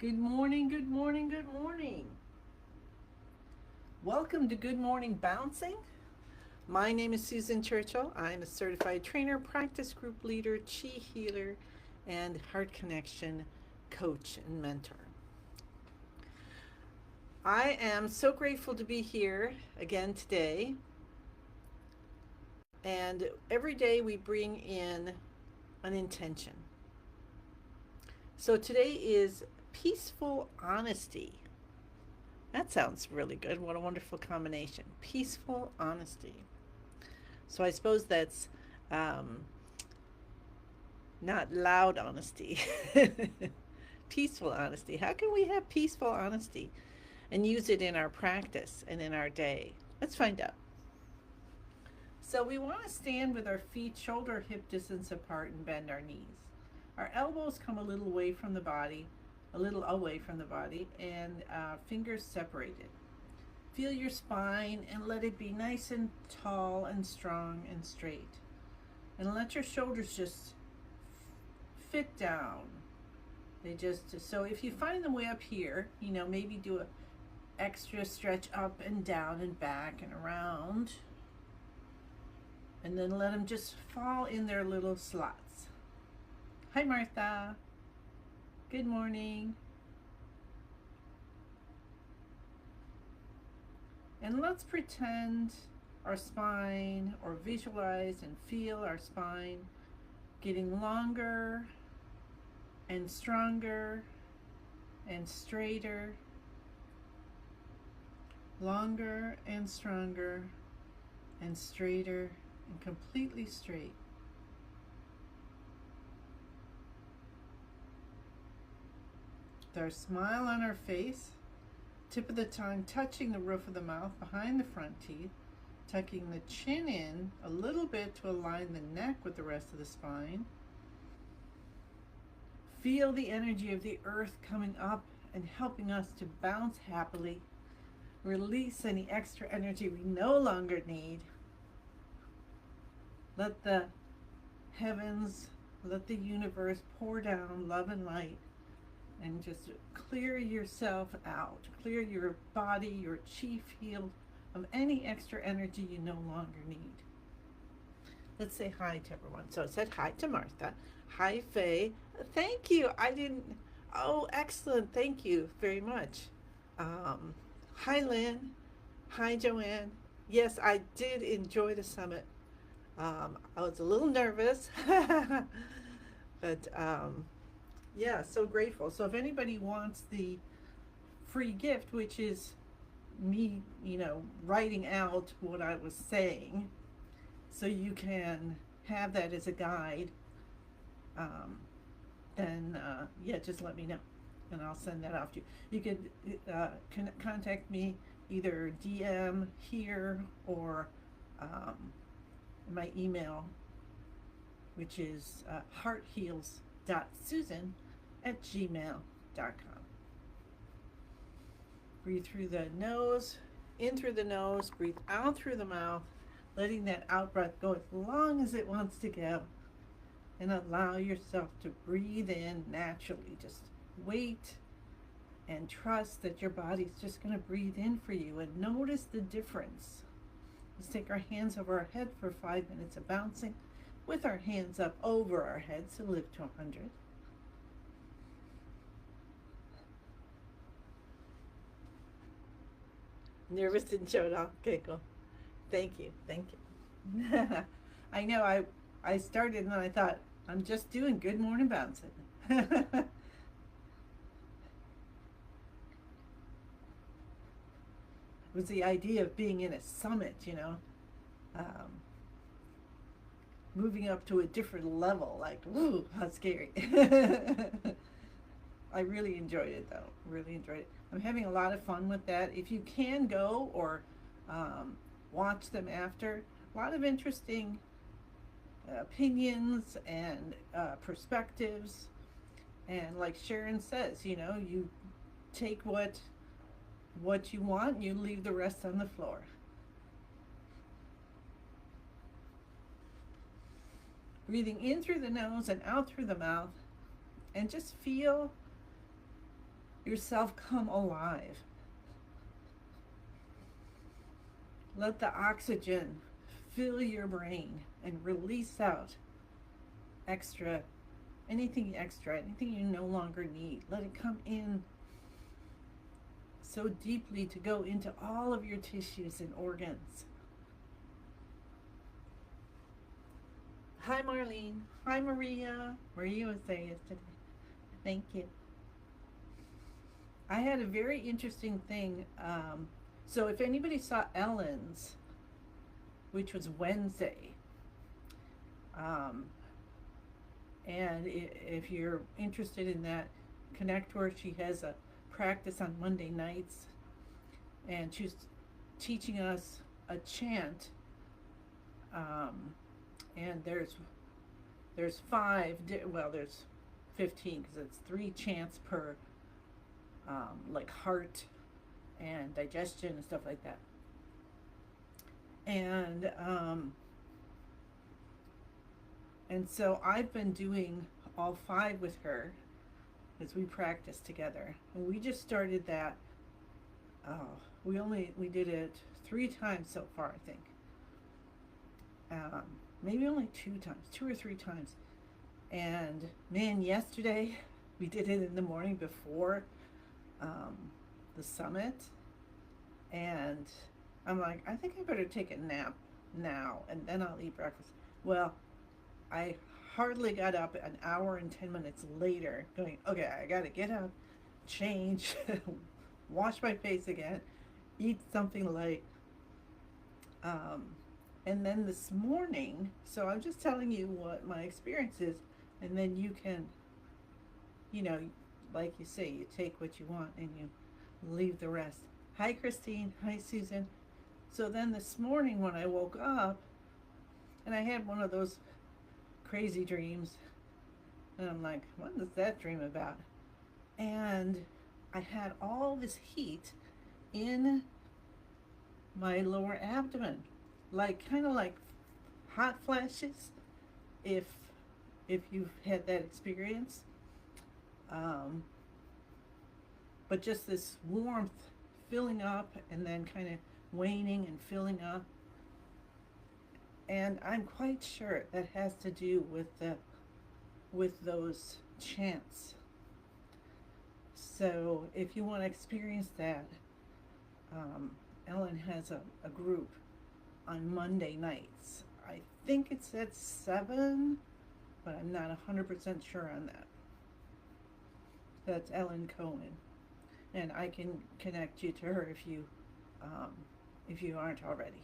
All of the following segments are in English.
Good morning, good morning, good morning. Welcome to Good Morning Bouncing. My name is Susan Churchill. I'm a certified trainer, practice group leader, chi healer, and heart connection coach and mentor. I am so grateful to be here again today. And every day we bring in an intention. So today is peaceful honesty. That sounds really good. What a wonderful combination. Peaceful honesty. So I suppose that's um, not loud honesty, peaceful honesty. How can we have peaceful honesty and use it in our practice and in our day? Let's find out. So we want to stand with our feet shoulder hip distance apart and bend our knees. Our elbows come a little away from the body, a little away from the body, and fingers separated. Feel your spine and let it be nice and tall and strong and straight. And let your shoulders just fit down. So if you find them way up here, maybe do a extra stretch up and down and back and around. And then let them just fall in their little slots. Hi, Martha. Good morning. And let's pretend our spine, or visualize and feel our spine getting longer and stronger and straighter, longer and stronger and straighter and completely straight. With our smile on our face, tip of the tongue touching the roof of the mouth behind the front teeth, tucking the chin in a little bit to align the neck with the rest of the spine. Feel the energy of the earth coming up and helping us to bounce happily. Release any extra energy we no longer need. Let the heavens, let the universe pour down love and light and just clear yourself out. Clear your body, your chi field of any extra energy you no longer need. Let's say hi to everyone. So I said hi to Martha. Hi, Faye. Thank you. Oh, excellent. Thank you very much. Hi, Lynn. Hi, Joanne. Yes, I did enjoy the summit. I was a little nervous, but yeah, so grateful. So if anybody wants the free gift, which is me, writing out what I was saying, so you can have that as a guide, then yeah, just let me know, and I'll send that off to you. You could contact me either DM here or my email, which is heartheals.susan@gmail.com. Breathe through the nose, in through the nose, breathe out through the mouth, letting that out breath go as long as it wants to go. And allow yourself to breathe in naturally. Just wait and trust that your body's just going to breathe in for you, and notice the difference. Let's take our hands over our head for 5 minutes of bouncing with our hands up over our heads, so live to 100. Nervous didn't show it off. Okay, cool. Thank you. Thank you. I know I started and I thought, I'm just doing good morning bouncing. It was the idea of being in a summit, um, moving up to a different level. Like, woo, how scary. I really enjoyed it, though. Really enjoyed it. I'm having a lot of fun with that. If you can go or watch them after, a lot of interesting opinions and perspectives. And like Sharon says, you take what you want and you leave the rest on the floor. Breathing in through the nose and out through the mouth, and just feel yourself come alive. Let the oxygen fill your brain and release out extra, anything you no longer need. Let it come in so deeply to go into all of your tissues and organs. Hi, Marlene. Hi, Maria. Maria was there yesterday. Thank you. I had a very interesting thing. So if anybody saw Ellen's, which was Wednesday, um, and if you're interested in that, connect to her. She has a practice on Monday nights, and she's teaching us a chant. And there's five. Well, there's 15 because it's 3 chants per, like heart and digestion and stuff like that. And so I've been doing all 5 with her as we practice together. And we just started that. We did it 3 times so far, I think. Maybe only 2 or 3 times. And man, yesterday we did it in the morning before the summit, and I'm like, I think I better take a nap now, and then I'll eat breakfast. Well, I hardly got up an hour and 10 minutes later, going, okay, I gotta get up, change, wash my face again, eat something light. And then this morning, so I'm just telling you what my experience is, and then you can, like you say, you take what you want and you leave the rest. Hi, Christine. Hi, Susan. So then this morning when I woke up, and I had one of those crazy dreams, and I'm like, what is that dream about? And I had all this heat in my lower abdomen, like kind of like hot flashes, if you've had that experience. But just this warmth filling up and then kind of waning and filling up. And I'm quite sure that has to do with those chants. So if you want to experience that, Ellen has a group on Monday nights. I think it's at 7, but I'm not 100% sure on that. That's Ellen Cohen, and I can connect you to her if you aren't already.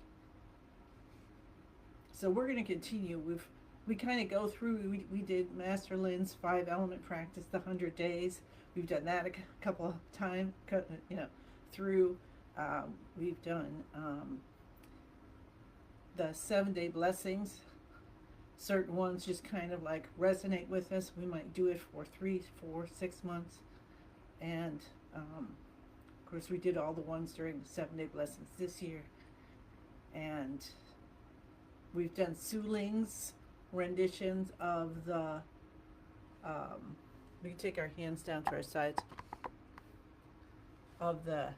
So we're going to continue. We kind of go through. We did Master Lynn's 5-element practice, the 100 days. We've done that a couple of times. Through. We've done the 7-day blessings. Certain ones just kind of like resonate with us. We might do it for 3, 4, 6 months. And of course we did all the ones during the 7-day blessings this year. And we've done Su Ling's renditions of the, we can take our hands down to our sides, of the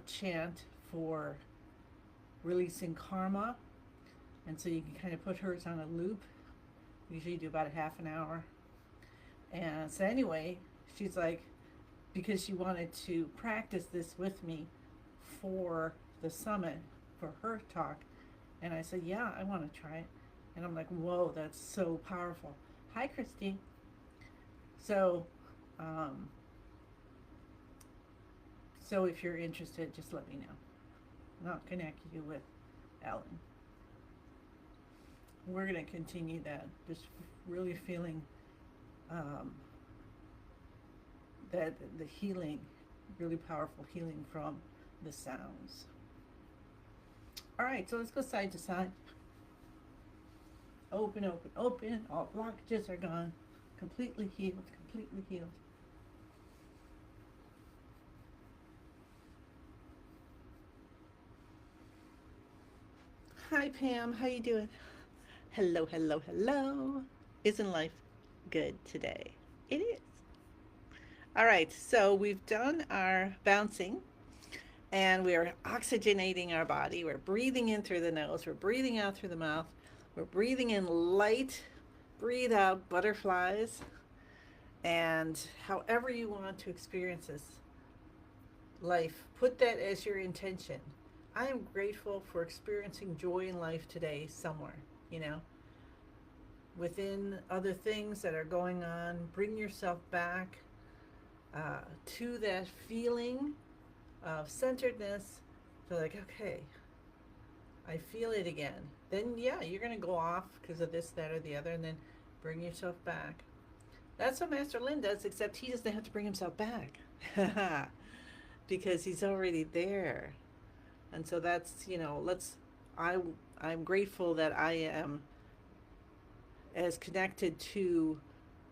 chant for releasing karma. And so you can kind of put hers on a loop. Usually do about a half an hour. And so anyway, she's like, because she wanted to practice this with me for the summit, for her talk. And I said, yeah, I want to try it. And I'm like, whoa, that's so powerful. Hi, Christine. So, so if you're interested, just let me know. And I'll connect you with Ellen. We're going to continue that, just really feeling that the healing, really powerful healing from the sounds. All right, so let's go side to side. Open, open, open. All blockages are gone. Completely healed, completely healed. Hi, Pam. How you doing? Hello, hello, hello. Isn't life good today? It is. All right, so we've done our bouncing and we are oxygenating our body. We're breathing in through the nose, we're breathing out through the mouth, we're breathing in light, breathe out butterflies, and however you want to experience this life, put that as your intention. I am grateful for experiencing joy in life today somewhere, you know, within other things that are going on. Bring yourself back to that feeling of centeredness. Feel like, okay, I feel it again. Then, yeah, you're going to go off because of this, that, or the other, and then bring yourself back. That's what Master Lin does, except he doesn't have to bring himself back because he's already there. And so that's, you know, I, I'm grateful that I am as connected to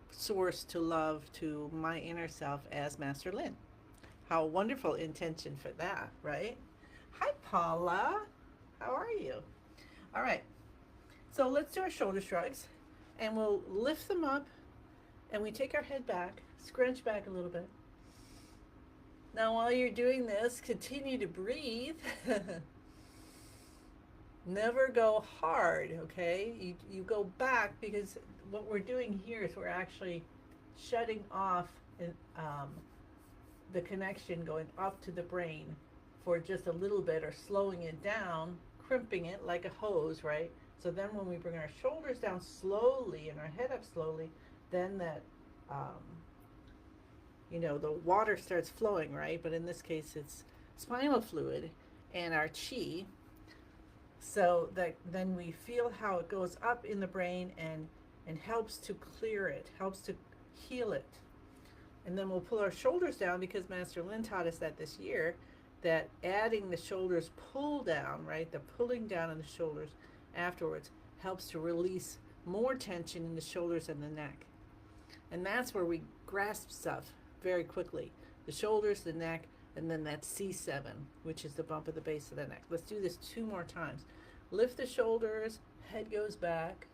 source, to love, to my inner self as Master Lin. How wonderful intention for that, right? Hi, Paula. How are you? All right. So let's do our shoulder shrugs and we'll lift them up and we take our head back, scrunch back a little bit. Now, while you're doing this, continue to breathe. Never go hard, okay? You go back because what we're doing here is we're actually shutting off an, the connection going up to the brain for just a little bit, or slowing it down, crimping it like a hose, right? So then when we bring our shoulders down slowly and our head up slowly, then that, um, you know, the water starts flowing, right? But in this case, it's spinal fluid and our chi. So that then we feel how it goes up in the brain and helps to clear it, helps to heal it. And then we'll pull our shoulders down because Master Lin taught us that this year, that adding the shoulders pull down, right? The pulling down on the shoulders afterwards helps to release more tension in the shoulders and the neck. And that's where we grasp stuff very quickly. The shoulders, the neck, and then that C7, which is the bump at the base of the neck. Let's do this 2 more times. Lift the shoulders, head goes back.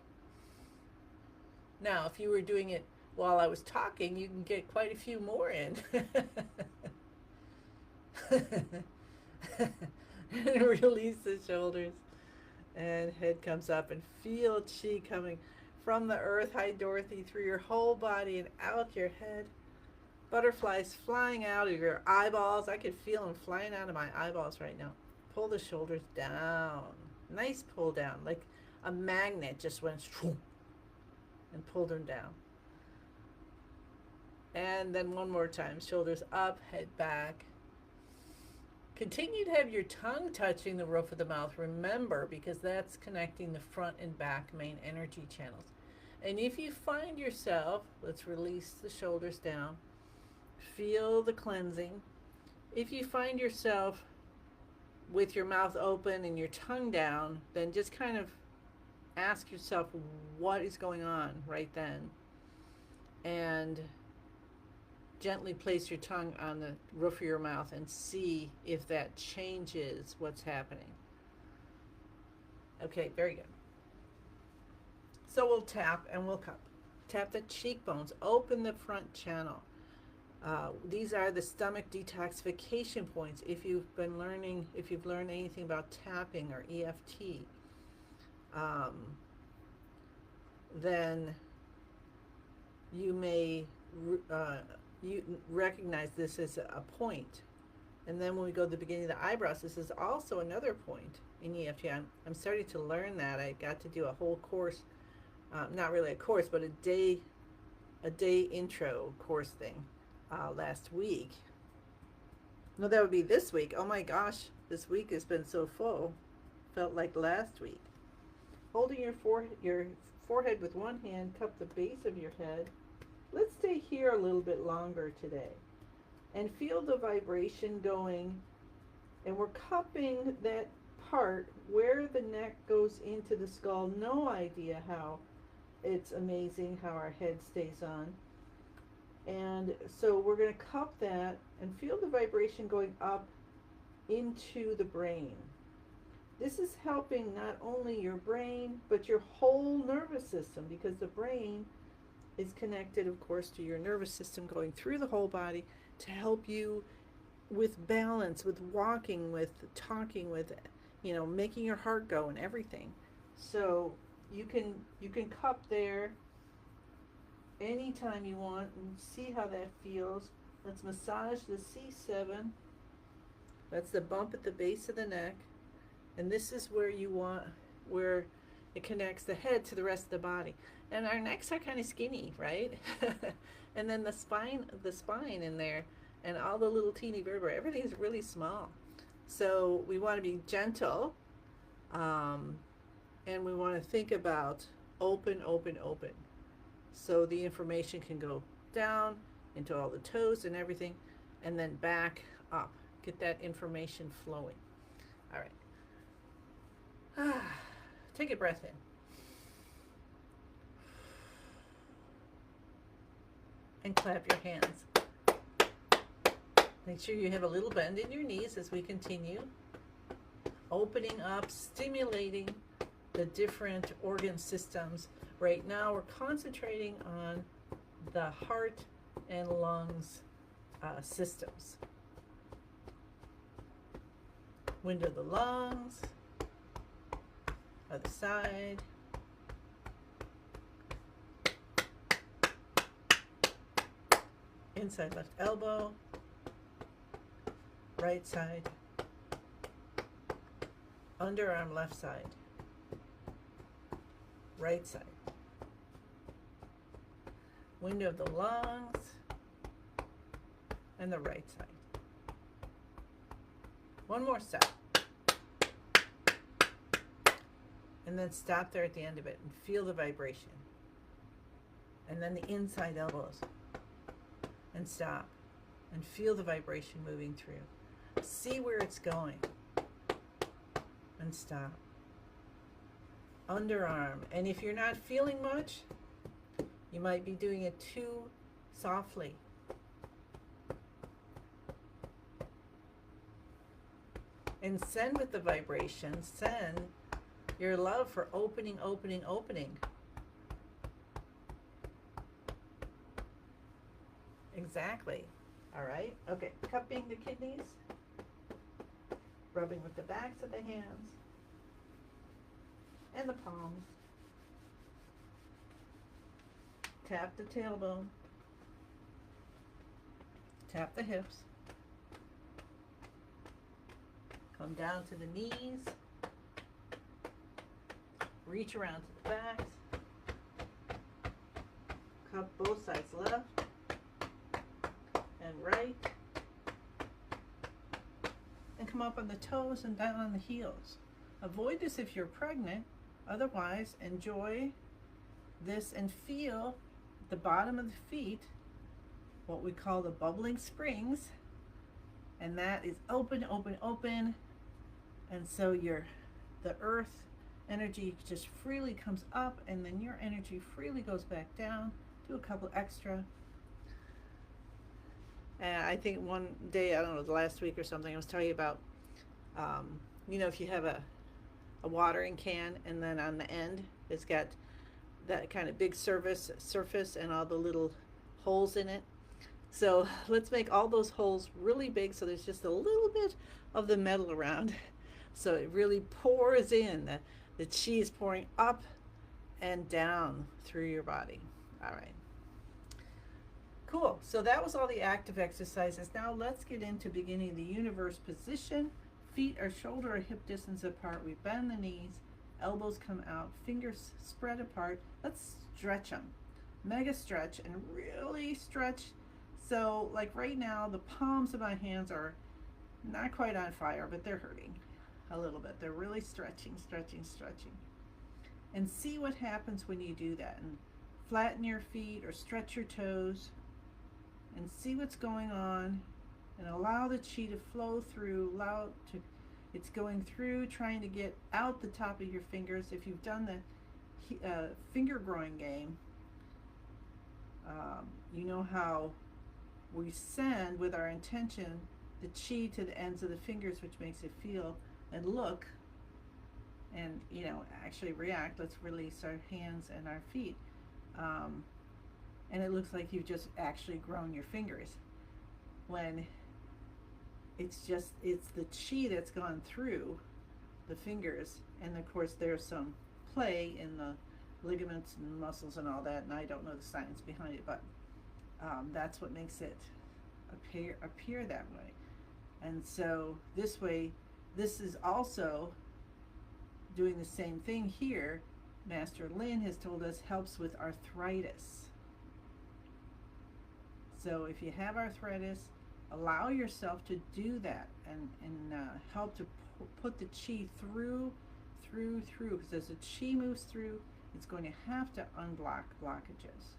Now, if you were doing it while I was talking, you can get quite a few more in. And release the shoulders. And head comes up and feel chi coming from the earth. Hi, Dorothy, through your whole body and out your head. Butterflies flying out of your eyeballs. I can feel them flying out of my eyeballs right now. Pull the shoulders down. Nice pull down, like a magnet just went and pulled them down. And then one more time, shoulders up, head back. Continue to have your tongue touching the roof of the mouth, remember, because that's connecting the front and back main energy channels. And if you find yourself, let's release the shoulders down, feel the cleansing. If you find yourself with your mouth open and your tongue down, then just kind of ask yourself what is going on right then. And gently place your tongue on the roof of your mouth and see if that changes what's happening. Okay, very good. So we'll tap and we'll cup. Tap the cheekbones, open the front channel. These are the stomach detoxification points. If you've learned anything about tapping or EFT, then you may you recognize this as a point. And then when we go to the beginning of the eyebrows, this is also another point in EFT. I'm starting to learn that. I got to do a whole course, not really a course, but a day intro course thing last week. No, that would be this week. Oh my gosh, this week has been so full. Felt like last week. Holding your forehead with one hand, cup the base of your head. Let's stay here a little bit longer today and feel the vibration going. And we're cupping that part where the neck goes into the skull. No idea how. It's amazing how our head stays on. And so we're going to cup that and feel the vibration going up into the brain. This is helping not only your brain, but your whole nervous system, because the brain is connected, of course, to your nervous system going through the whole body to help you with balance, with walking, with talking, with, making your heart go and everything. So you can cup there anytime you want and see how that feels. Let's massage the C7. That's the bump at the base of the neck. And this is where you want, where it connects the head to the rest of the body. And our necks are kind of skinny, right? And then the spine in there, and all the little teeny vertebrae, everything's really small. So we want to be gentle, and we want to think about open, open, open. So the information can go down into all the toes and everything, and then back up. Get that information flowing. All right. Take a breath in. And clap your hands. Make sure you have a little bend in your knees as we continue. Opening up, stimulating the different organ systems. Right now we're concentrating on the heart and lungs systems. Window of the lungs, other side. Inside left elbow, right side, underarm left side, right side, window of the lungs, and the right side. One more step. And then stop there at the end of it and feel the vibration. And then the inside elbows. And stop. And feel the vibration moving through. See where it's going. And stop. Underarm. And if you're not feeling much, you might be doing it too softly. And send with the vibration. Send your love for opening, opening, opening. Exactly. All right. Okay. Cupping the kidneys. Rubbing with the backs of the hands. And the palms. Tap the tailbone. Tap the hips. Come down to the knees. Reach around to the backs. Cup both sides left and right. And come up on the toes and down on the heels. Avoid this if you're pregnant. Otherwise, enjoy this and feel the bottom of the feet, what we call the bubbling springs. And that is open, open, open. And so the earth energy just freely comes up, and then your energy freely goes back down. Do a couple extra. And I think one day, I don't know, the last week or something, I was telling you about, if you have a watering can, and then on the end, it's got that kind of big surface and all the little holes in it. So let's make all those holes really big so there's just a little bit of the metal around. So it really pours in. The chi is pouring up and down through your body. All right. Cool. So that was all the active exercises. Now let's get into beginning the universe position. Feet are shoulder or hip distance apart. We bend the knees. Elbows come out. Fingers spread apart. Let's stretch them. Mega stretch and really stretch. So like right now, the palms of my hands are not quite on fire, but they're hurting a little bit. They're really stretching, stretching, stretching. And see what happens when you do that. And flatten your feet or stretch your toes and see what's going on, and allow the chi to flow through. It's going through, trying to get out the top of your fingers. If you've done the finger growing game, you know how we send with our intention the chi to the ends of the fingers, which makes it feel and look and actually react. Let's release our hands and our feet. and it looks like you've just actually grown your fingers, when it's the chi that's gone through the fingers, and of course there's some play in the ligaments and muscles and all that, and I don't know the science behind it, but that's what makes it appear that way. And so this way, this is also doing the same thing here. Master Lin has told us helps with arthritis. So if you have arthritis, allow yourself to do that, and help to put the chi through, because as the chi moves through, it's going to have to unblock blockages.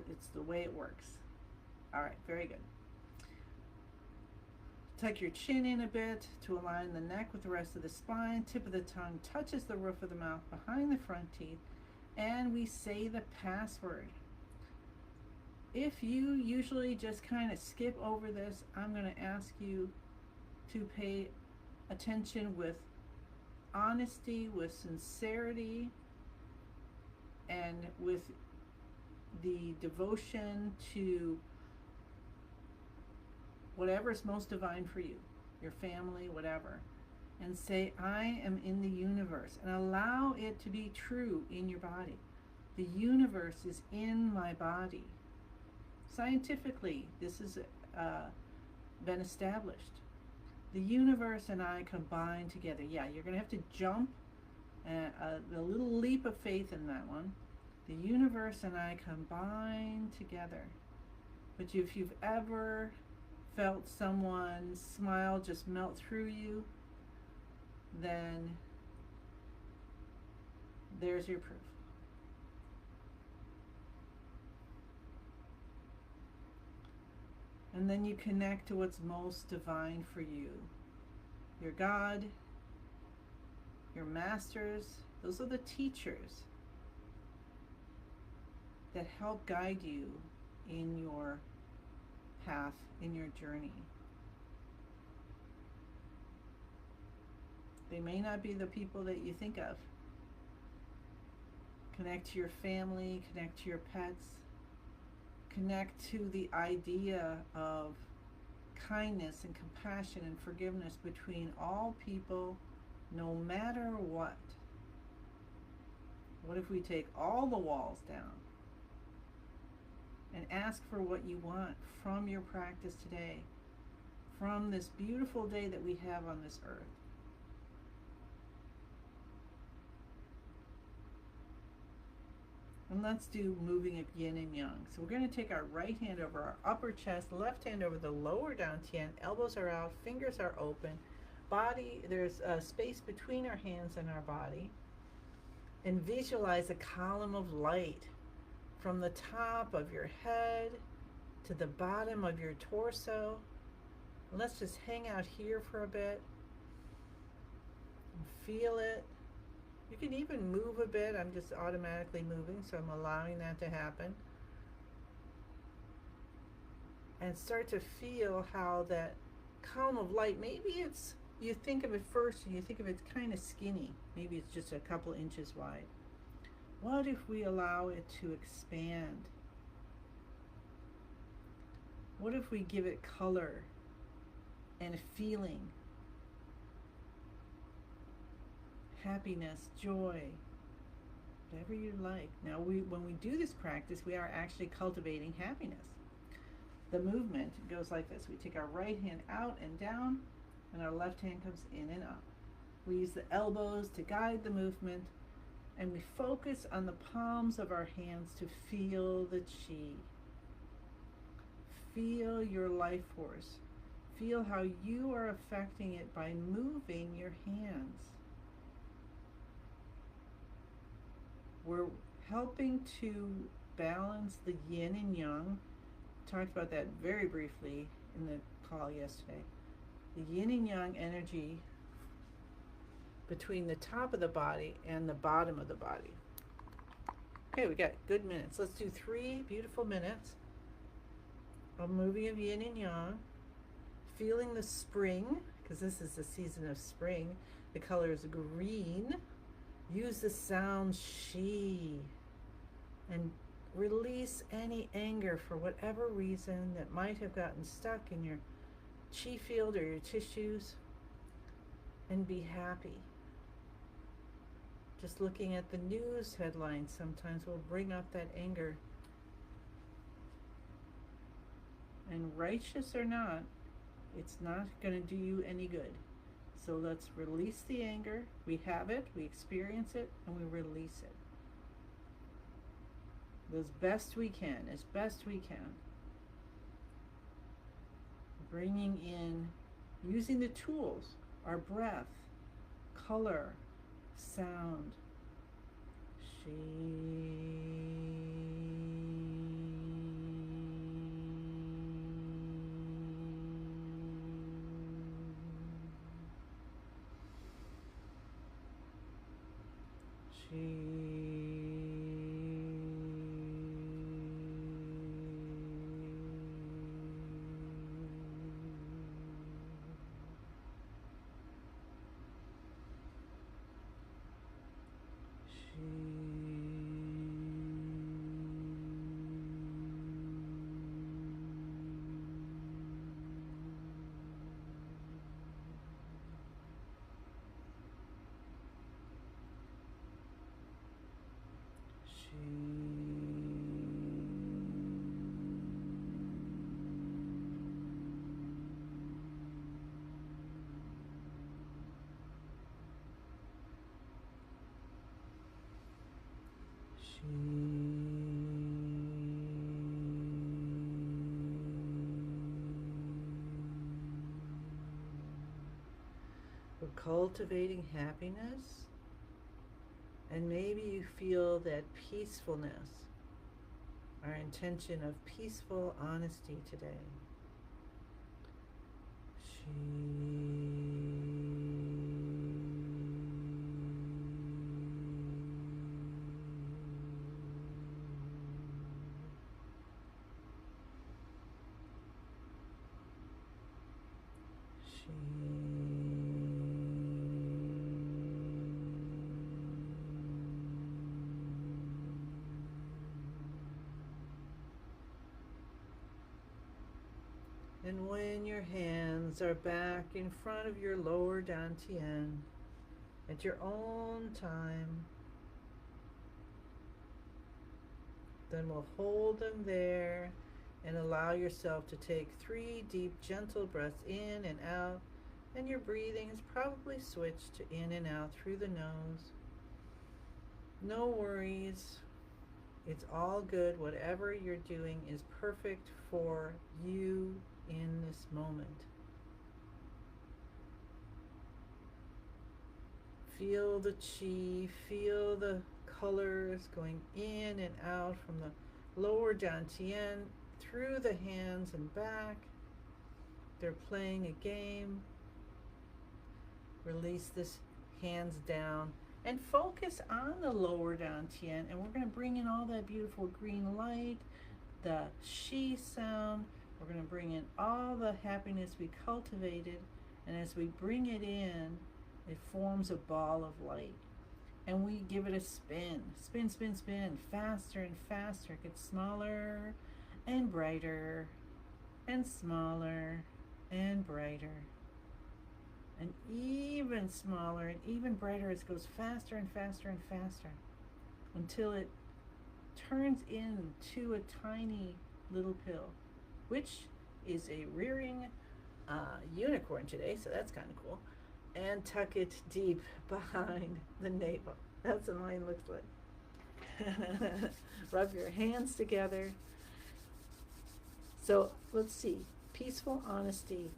It's the way it works. All right, very good. Tuck your chin in a bit to align the neck with the rest of the spine. Tip of the tongue touches the roof of the mouth behind the front teeth, and we say the password. If you usually just kind of skip over this, I'm going to ask you to pay attention with honesty, with sincerity, and with the devotion to whatever's most divine for you, your family, whatever, and say, I am in the universe, and allow it to be true in your body. The universe is in my body. Scientifically, this has been established. The universe and I combine together. Yeah, you're going to have to jump a little leap of faith in that one. The universe and I combine together. But if you've ever felt someone's smile just melt through you, then there's your proof. And then you connect to what's most divine for you. Your God, your masters, those are the teachers that help guide you in your path, in your journey. They may not be the people that you think of. Connect to your family, connect to your pets, connect to the idea of kindness and compassion and forgiveness between all people, no matter what. What if we take all the walls down and ask for what you want from your practice today, from this beautiful day that we have on this earth? And let's do moving of yin and yang. So we're going to take our right hand over our upper chest, left hand over the lower dantian, elbows are out, fingers are open, body, there's a space between our hands and our body. And visualize a column of light from the top of your head to the bottom of your torso. Let's just hang out here for a bit and feel it. You can even move a bit. I'm just automatically moving, so I'm allowing that to happen. And start to feel how that column of light, maybe it's, you think of it first and you think of it's kind of skinny. Maybe it's just a couple inches wide. What if we allow it to expand? What if we give it color and a feeling? Happiness, joy, whatever you like. Now, when we do this practice, we are actually cultivating happiness. The movement goes like this. We take our right hand out and down, and our left hand comes in and up. We use the elbows to guide the movement, and we focus on the palms of our hands to feel the chi. Feel your life force. Feel how you are affecting it by moving your hands. We're helping to balance the yin and yang. Talked about that very briefly in the call yesterday. The yin and yang energy between the top of the body and the bottom of the body. Okay, we got good minutes. Let's do 3 beautiful minutes of moving of yin and yang, feeling the spring, because this is the season of spring. The color is green. Use the sound she. and release any anger for whatever reason that might have gotten stuck in your chi field or your tissues, and be happy. Just looking at the news headlines sometimes will bring up that anger. And righteous or not, it's not going to do you any good. So let's release the anger. We have it, we experience it, and we release it. As best we can, as best we can. Bringing in, using the tools, our breath, color, sound. We're cultivating happiness, and maybe you feel that peacefulness, our intention of peaceful honesty today. And when your hands are back in front of your lower dantian at your own time, then we'll hold them there and allow yourself to take 3 deep, gentle breaths in and out. And your breathing is probably switched to in and out through the nose. No worries. It's all good. Whatever you're doing is perfect for you in this moment. Feel the chi, feel the colors going in and out from the lower dantian through the hands and back. They're playing a game. Release this hands down and focus on the lower dantian, and we're going to bring in all that beautiful green light, the shi sound. We're going to bring in all the happiness we cultivated, and as we bring it in, it forms a ball of light. And we give it a spin, spin, spin, spin, faster and faster. It gets smaller and brighter and smaller and brighter and even smaller and even brighter as it goes faster and faster and faster until it turns into a tiny little pill, which is a rearing unicorn today, so that's kind of cool. And tuck it deep behind the navel. That's what mine looks like. Rub your hands together. So let's see. Peaceful honesty,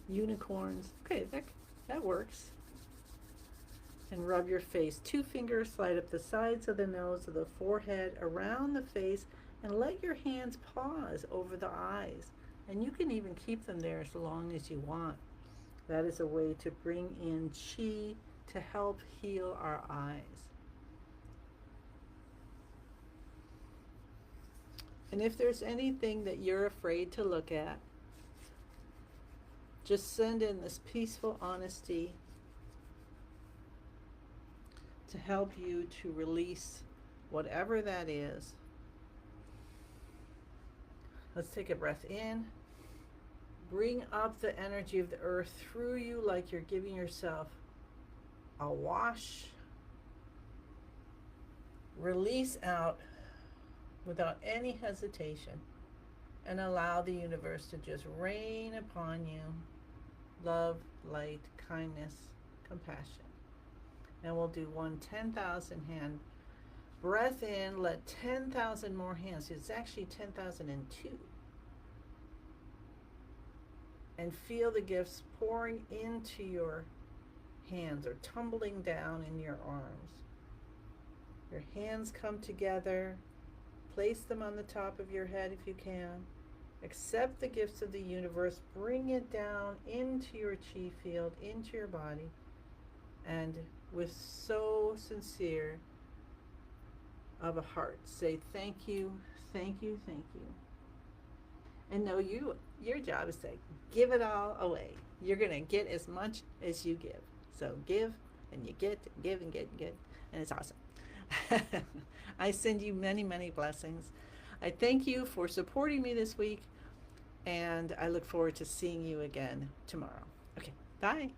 unicorns. Okay, that works. And rub your face. 2 fingers slide up the sides of the nose, of the forehead, around the face, and let your hands pause over the eyes. And you can even keep them there as long as you want. That is a way to bring in chi to help heal our eyes. And if there's anything that you're afraid to look at, just send in this peaceful honesty to help you to release whatever that is Let's take a breath in. Bring up the energy of the earth through you like you're giving yourself a wash. Release out without any hesitation and allow the universe to just rain upon you love, light, kindness, compassion. And we'll do one 10,000 hand breath in. Let 10,000 more hands. It's actually 10,002. And feel the gifts pouring into your hands or tumbling down in your arms. Your hands come together. Place them on the top of your head if you can. Accept the gifts of the universe. Bring it down into your chi field, into your body. And with so sincere of a heart, say thank you, thank you, thank you. And know your job is to give it all away. You're going to get as much as you give. So give and you get, give and get and get. And it's awesome. I send you many, many blessings. I thank you for supporting me this week. And I look forward to seeing you again tomorrow. Okay, bye.